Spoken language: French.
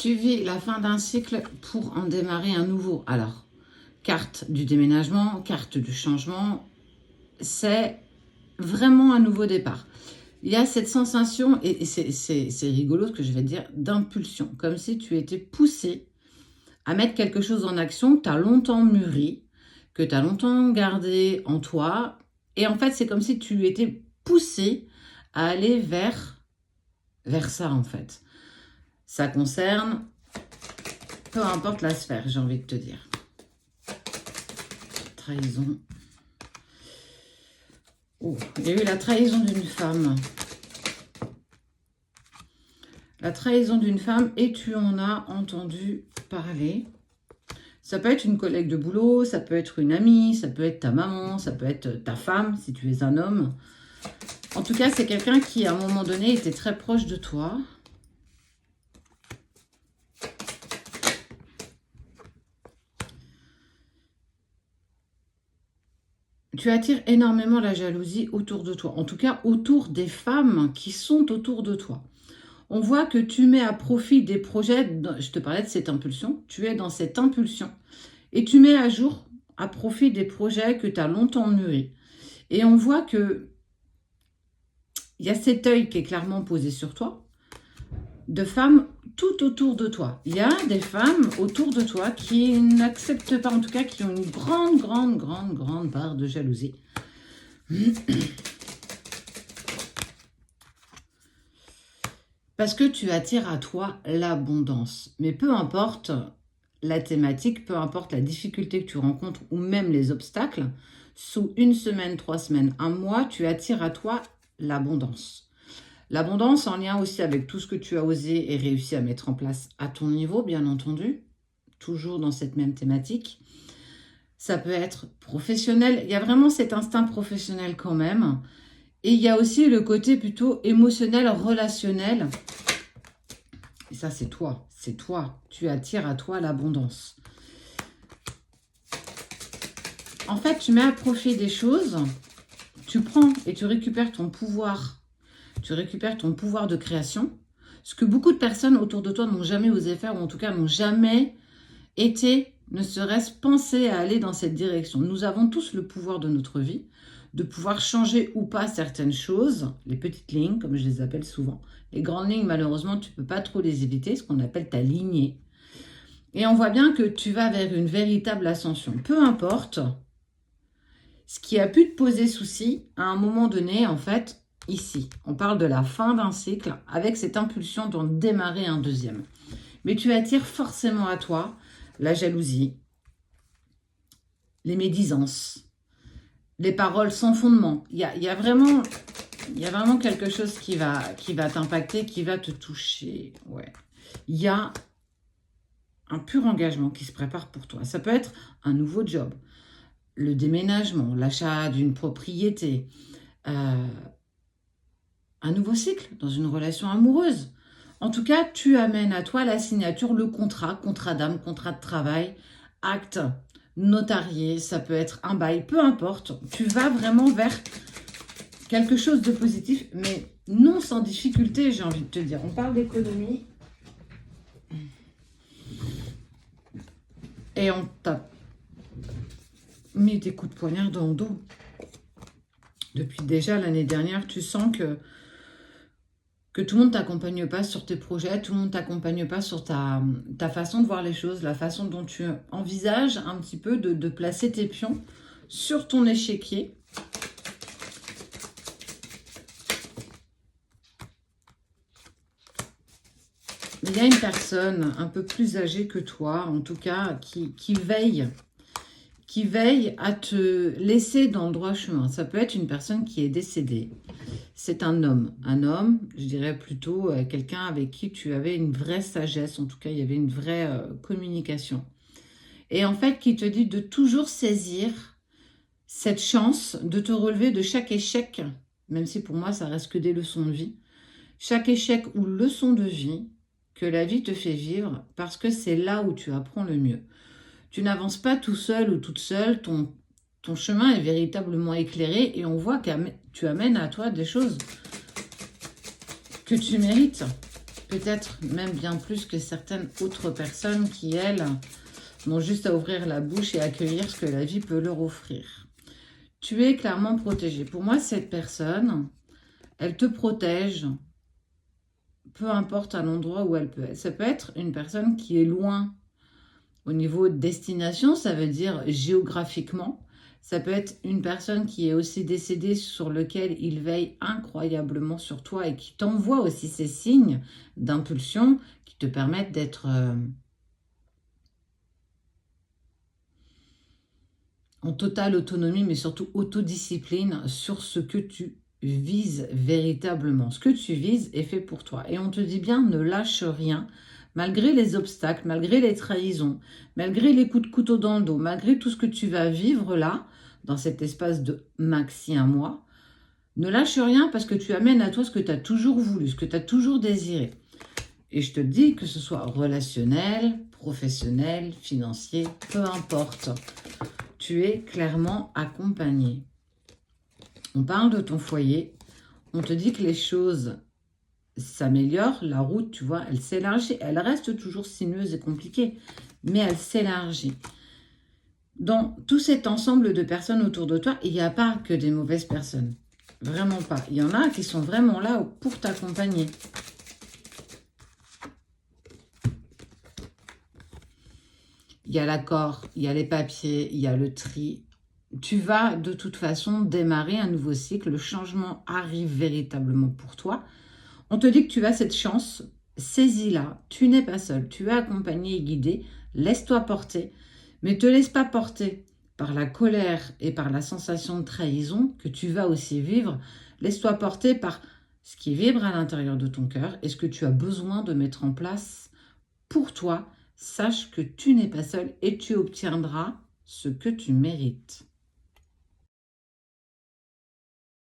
Tu vis la fin d'un cycle pour en démarrer un nouveau. Alors, carte du déménagement, carte du changement, c'est vraiment un nouveau départ. Il y a cette sensation, et c'est rigolo ce que je vais te dire, d'impulsion, comme si tu étais poussé à mettre quelque chose en action que tu as longtemps mûri, que tu as longtemps gardé en toi. Et en fait, c'est comme si tu étais poussé à aller vers ça, en fait. Ça concerne, peu importe la sphère, j'ai envie de te dire. Trahison. Oh, il y a eu la trahison d'une femme. La trahison d'une femme, et tu en as entendu parler. Ça peut être une collègue de boulot, ça peut être une amie, ça peut être ta maman, ça peut être ta femme, si tu es un homme. En tout cas, c'est quelqu'un qui, à un moment donné, était très proche de toi. Tu attires énormément la jalousie autour de toi. En tout cas, autour des femmes qui sont autour de toi. On voit que tu mets à profit des projets, je te parlais de cette impulsion, tu es dans cette impulsion. Et tu mets à jour, à profit des projets que tu as longtemps mûris. Et on voit que il y a cet œil qui est clairement posé sur toi, de femmes tout autour de toi. Il y a des femmes autour de toi qui n'acceptent pas, en tout cas, qui ont une grande part de jalousie. Parce que tu attires à toi l'abondance. Mais peu importe la thématique, peu importe la difficulté que tu rencontres ou même les obstacles, sous une semaine, 3 semaines, un mois, tu attires à toi l'abondance. L'abondance en lien aussi avec tout ce que tu as osé et réussi à mettre en place à ton niveau, bien entendu, toujours dans cette même thématique. Ça peut être professionnel, il y a vraiment cet instinct professionnel quand même. Et il y a aussi le côté plutôt émotionnel, relationnel. Et ça, c'est toi. C'est toi. Tu attires à toi l'abondance. En fait, tu mets à profit des choses. Tu prends et tu récupères ton pouvoir. Tu récupères ton pouvoir de création. Ce que beaucoup de personnes autour de toi n'ont jamais osé faire, ou en tout cas n'ont jamais été, ne serait-ce pensé à aller dans cette direction. Nous avons tous le pouvoir de notre vie, de pouvoir changer ou pas certaines choses, les petites lignes, comme je les appelle souvent. Les grandes lignes, malheureusement, tu ne peux pas trop les éviter, ce qu'on appelle ta lignée. Et on voit bien que tu vas vers une véritable ascension. Peu importe ce qui a pu te poser souci, à un moment donné, en fait, ici, on parle de la fin d'un cycle avec cette impulsion d'en démarrer un deuxième. Mais tu attires forcément à toi la jalousie, les médisances, les paroles sans fondement. Il y a vraiment quelque chose qui va t'impacter, qui va te toucher. Ouais. Il y a un pur engagement qui se prépare pour toi. Ça peut être un nouveau job, le déménagement, l'achat d'une propriété, un nouveau cycle dans une relation amoureuse. En tout cas, tu amènes à toi la signature, le contrat d'âme, contrat de travail, acte notarié, ça peut être un bail, peu importe. Tu vas vraiment vers quelque chose de positif, mais non sans difficulté, j'ai envie de te dire. On parle d'économie et on t'a mis des coups de poignard dans le dos. Depuis déjà l'année dernière, tu sens que tout le monde ne t'accompagne pas sur tes projets, tout le monde ne t'accompagne pas sur ta façon de voir les choses, la façon dont tu envisages un petit peu de placer tes pions sur ton échiquier. Il y a une personne un peu plus âgée que toi, en tout cas, qui veille à te laisser dans le droit chemin. Ça peut être une personne qui est décédée. C'est un homme, je dirais plutôt quelqu'un avec qui tu avais une vraie sagesse, en tout cas il y avait une vraie communication. Et en fait qui te dit de toujours saisir cette chance de te relever de chaque échec, même si pour moi ça reste que des leçons de vie, chaque échec ou leçon de vie que la vie te fait vivre, parce que c'est là où tu apprends le mieux. Tu n'avances pas tout seul ou toute seule, ton chemin est véritablement éclairé et on voit que tu amènes à toi des choses que tu mérites. peut-être même bien plus que certaines autres personnes qui, elles, n'ont juste à ouvrir la bouche et accueillir ce que la vie peut leur offrir. Tu es clairement protégé. Pour moi, cette personne, elle te protège, peu importe à l'endroit où elle peut être. Ça peut être une personne qui est loin au niveau de destination, ça veut dire géographiquement. Ça peut être une personne qui est aussi décédée sur lequel il veille incroyablement sur toi et qui t'envoie aussi ces signes d'impulsion qui te permettent d'être en totale autonomie, mais surtout autodiscipline sur ce que tu vises véritablement. Ce que tu vises est fait pour toi. Et on te dit bien, ne lâche rien, malgré les obstacles, malgré les trahisons, malgré les coups de couteau dans le dos, malgré tout ce que tu vas vivre là, dans cet espace de maxi un mois. Ne lâche rien parce que tu amènes à toi ce que tu as toujours voulu, ce que tu as toujours désiré. Et je te dis que ce soit relationnel, professionnel, financier, peu importe. Tu es clairement accompagné. On parle de ton foyer. On te dit que les choses s'améliorent. La route, tu vois, elle s'élargit. Elle reste toujours sinueuse et compliquée, mais elle s'élargit. Dans tout cet ensemble de personnes autour de toi, il n'y a pas que des mauvaises personnes. Vraiment pas. Il y en a qui sont vraiment là pour t'accompagner. Il y a l'accord, il y a les papiers, il y a le tri. Tu vas de toute façon démarrer un nouveau cycle. Le changement arrive véritablement pour toi. On te dit que tu as cette chance. Saisis-la. Tu n'es pas seul. Tu es accompagné et guidé. Laisse-toi porter. Mais ne te laisse pas porter par la colère et par la sensation de trahison que tu vas aussi vivre. Laisse-toi porter par ce qui vibre à l'intérieur de ton cœur et ce que tu as besoin de mettre en place pour toi. Sache que tu n'es pas seul et tu obtiendras ce que tu mérites.